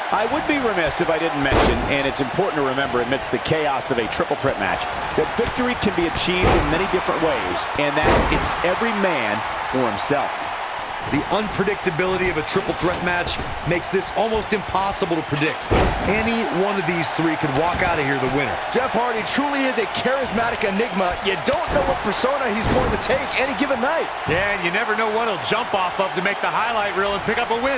I would be remiss if I didn't mention, and it's important to remember amidst the chaos of a triple threat match, that victory can be achieved in many different ways, and that it's every man for himself. The unpredictability of a triple threat match makes this almost impossible to predict. Any one of these three could walk out of here the winner. Jeff Hardy truly is a charismatic enigma. You don't know what persona he's going to take any given night. Yeah, and you never know what he'll jump off of to make the highlight reel and pick up a win.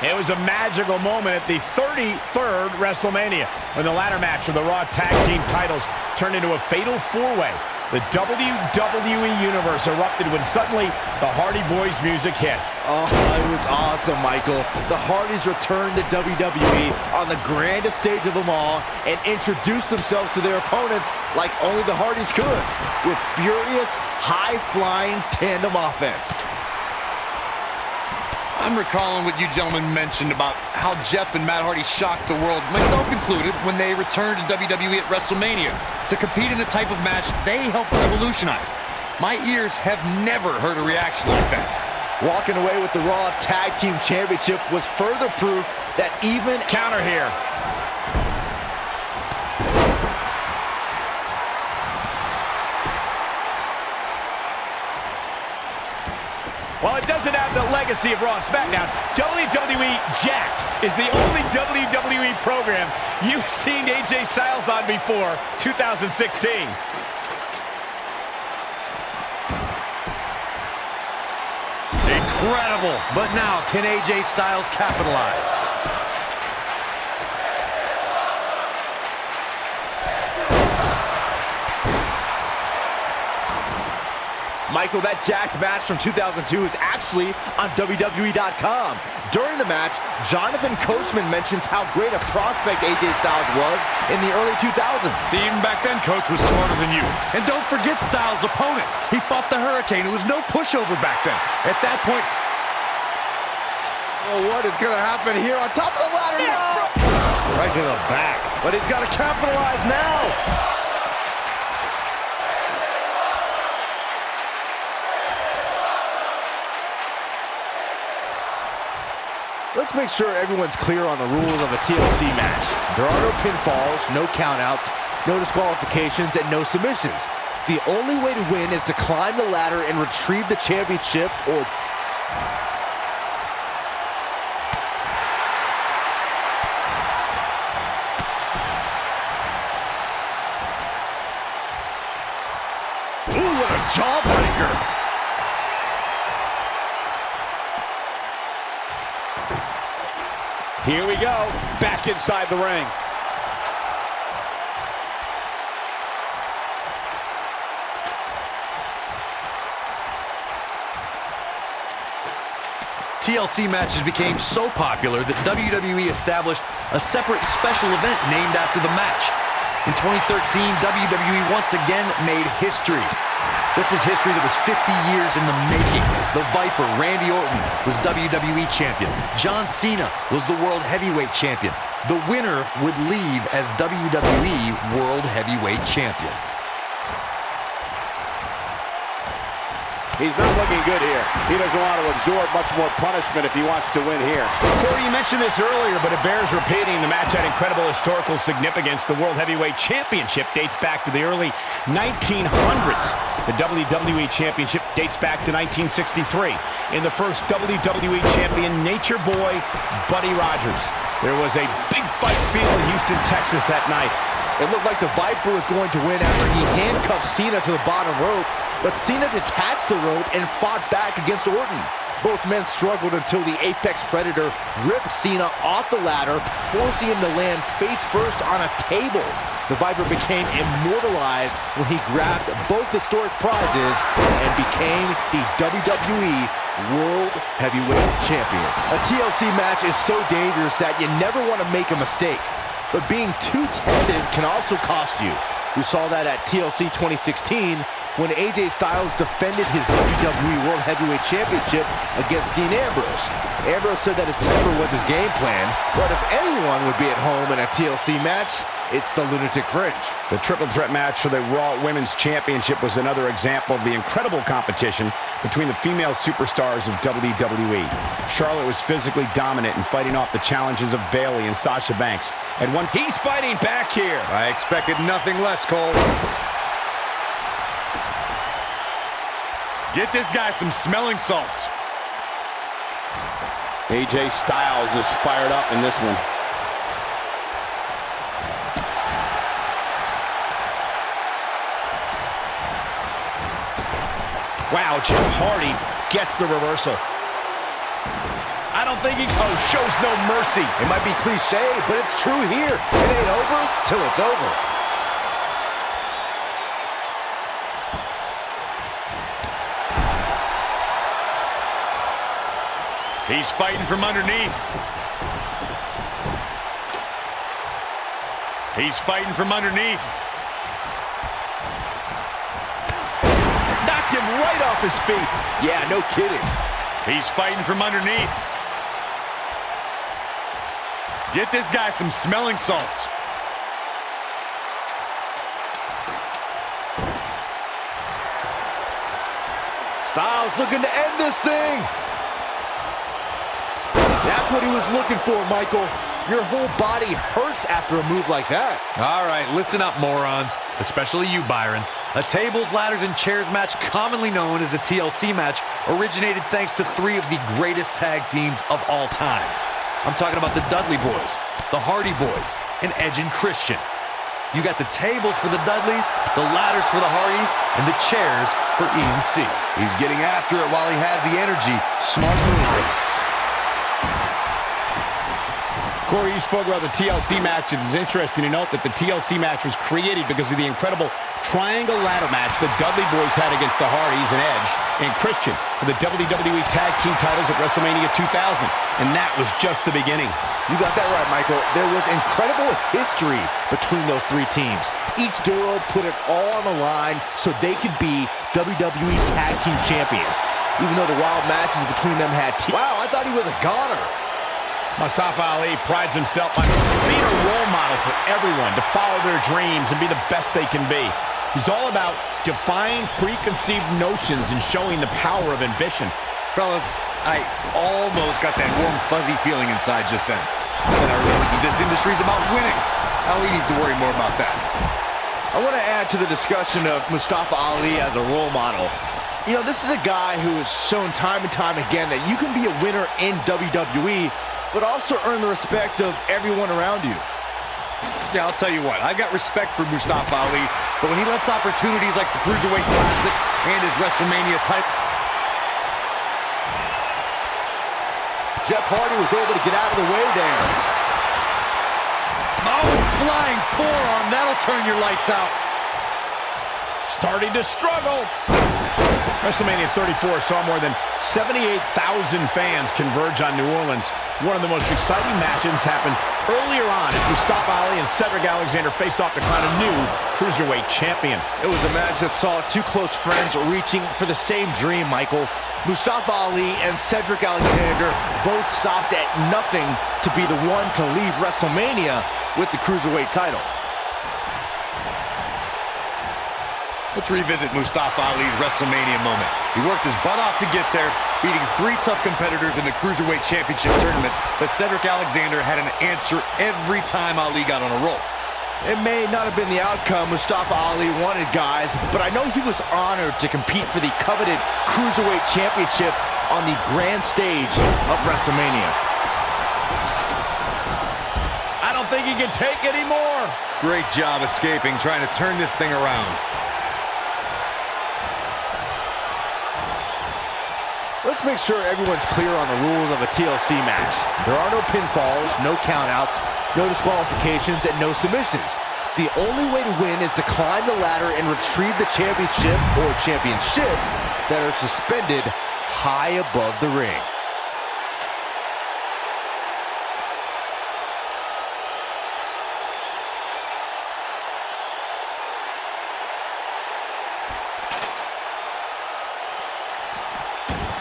It was a magical moment at the 33rd WrestleMania when the ladder match for the Raw Tag Team titles turned into a fatal four-way. The WWE Universe erupted when suddenly the Hardy Boys music hit. Oh, it was awesome, Michael. The Hardys returned to WWE on the grandest stage of them all and introduced themselves to their opponents like only the Hardys could, with furious, high-flying tandem offense. I'm recalling what you gentlemen mentioned about how Jeff and Matt Hardy shocked the world, myself included, when they returned to WWE at WrestleMania to compete in the type of match they helped revolutionize. My ears have never heard a reaction like that. Walking away with the Raw Tag Team Championship was further proof that even... Counter here. While it doesn't have the legacy of Raw and SmackDown, WWE Jacked is the only WWE program you've seen AJ Styles on before 2016. Incredible, but now can AJ Styles capitalize? Michael, that Jacked match from 2002 is actually on WWE.com. During the match, Jonathan Coachman mentions how great a prospect AJ Styles was in the early 2000s. See, even back then, Coach was smarter than you. And don't forget Styles' opponent. He fought the Hurricane. It was no pushover back then. At that point... Oh, what is going to happen here on top of the ladder? No! Right to the back. But he's got to capitalize now. Let's make sure everyone's clear on the rules of a TLC match. There are no pinfalls, no countouts, no disqualifications, and no submissions. The only way to win is to climb the ladder and retrieve the championship or... Ooh, what a jawbreaker! Here we go, back inside the ring. TLC matches became so popular that WWE established a separate special event named after the match. In 2013, WWE once again made history. This was history that was 50 years in the making. The Viper, Randy Orton, was WWE Champion. John Cena was the World Heavyweight Champion. The winner would leave as WWE World Heavyweight Champion. He's not looking good here. He doesn't want to absorb much more punishment if he wants to win here. Corey, you mentioned this earlier, but it bears repeating. The match had incredible historical significance. The World Heavyweight Championship dates back to the early 1900s. The WWE Championship dates back to 1963. In the first WWE Champion, Nature Boy, Buddy Rogers. There was a big fight field in Houston, Texas that night. It looked like the Viper was going to win after he handcuffed Cena to the bottom rope, but Cena detached the rope and fought back against Orton. Both men struggled until the Apex Predator ripped Cena off the ladder, forcing him to land face first on a table. The Viper became immortalized when he grabbed both historic prizes and became the WWE World Heavyweight Champion. A TLC match is so dangerous that you never want to make a mistake. But being too tentative can also cost you. We saw that at TLC 2016 when AJ Styles defended his WWE World Heavyweight Championship against Dean Ambrose. Ambrose said that his temper was his game plan, but if anyone would be at home in a TLC match, it's the lunatic fringe. The triple threat match for the Raw Women's Championship was another example of the incredible competition between the female superstars of WWE. Charlotte was physically dominant and fighting off the challenges of Bayley and Sasha Banks. And he's fighting back here. I expected nothing less, Cole. Get this guy some smelling salts. AJ Styles is fired up in this one. Wow, Jeff Hardy gets the reversal. I don't think he shows no mercy. It might be cliche, but it's true here. It ain't over till it's over. He's fighting from underneath. He's fighting from underneath. Knocked him right off his feet. Yeah, no kidding. He's fighting from underneath. Get this guy some smelling salts. Styles looking to end this thing. That's what he was looking for, Michael. Your whole body hurts after a move like that. All right, listen up, morons. Especially you, Byron. A tables, ladders, and chairs match, commonly known as a TLC match, originated thanks to three of the greatest tag teams of all time. I'm talking about the Dudley Boys, the Hardy Boys, and Edge and Christian. You got the tables for the Dudleys, the ladders for the Hardys, and the chairs for E&C. He's getting after it while he has the energy. Smart move. Nice. Corey, you spoke about the TLC match. It is interesting to note that the TLC match was created because of the incredible triangle ladder match the Dudley Boys had against the Hardys and Edge and Christian for the WWE Tag Team titles at WrestleMania 2000. And that was just the beginning. You got that right, Michael. There was incredible history between those three teams. Each duo put it all on the line so they could be WWE Tag Team Champions. Even though the wild matches between them had... Wow, I thought he was a goner. Mustafa Ali prides himself on being a role model for everyone to follow their dreams and be the best they can be. He's all about defying preconceived notions and showing the power of ambition. Fellas, I almost got that warm, fuzzy feeling inside just then. And I realized that this industry is about winning. Ali needs to worry more about that. I want to add to the discussion of Mustafa Ali as a role model. You know, this is a guy who has shown time and time again that you can be a winner in WWE, but also earn the respect of everyone around you. Yeah, I'll tell you what, I got respect for Mustafa Ali, but when he lets opportunities like the Cruiserweight Classic and his WrestleMania title... Jeff Hardy was able to get out of the way there. Oh, flying forearm, that'll turn your lights out. Starting to struggle. WrestleMania 34 saw more than 78,000 fans converge on New Orleans. One of the most exciting matches happened earlier on as Mustafa Ali and Cedric Alexander faced off to crown a new Cruiserweight champion. It was a match that saw two close friends reaching for the same dream, Michael. Mustafa Ali and Cedric Alexander both stopped at nothing to be the one to leave WrestleMania with the Cruiserweight title. Let's revisit Mustafa Ali's WrestleMania moment. He worked his butt off to get there, beating three tough competitors in the Cruiserweight Championship tournament, but Cedric Alexander had an answer every time Ali got on a roll. It may not have been the outcome Mustafa Ali wanted, guys, but I know he was honored to compete for the coveted Cruiserweight Championship on the grand stage of WrestleMania. I don't think he can take any more. Great job escaping, trying to turn this thing around. Let's make sure everyone's clear on the rules of a TLC match. There are no pinfalls, no countouts, no disqualifications, and no submissions. The only way to win is to climb the ladder and retrieve the championship or championships that are suspended high above the ring.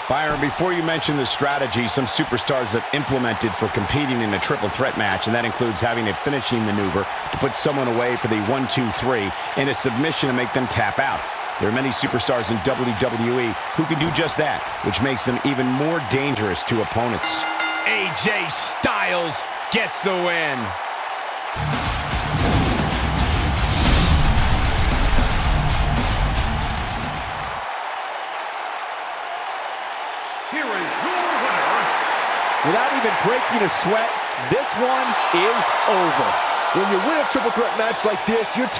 Byron, before you mention the strategy some superstars have implemented for competing in a triple threat match, and that includes having a finishing maneuver to put someone away for the 1-2-3 and a submission to make them tap out. There are many superstars in WWE who can do just that, which makes them even more dangerous to opponents. AJ Styles gets the win. Here is your winner. Without even breaking a sweat, this one is over. When you win a triple threat match like this, you're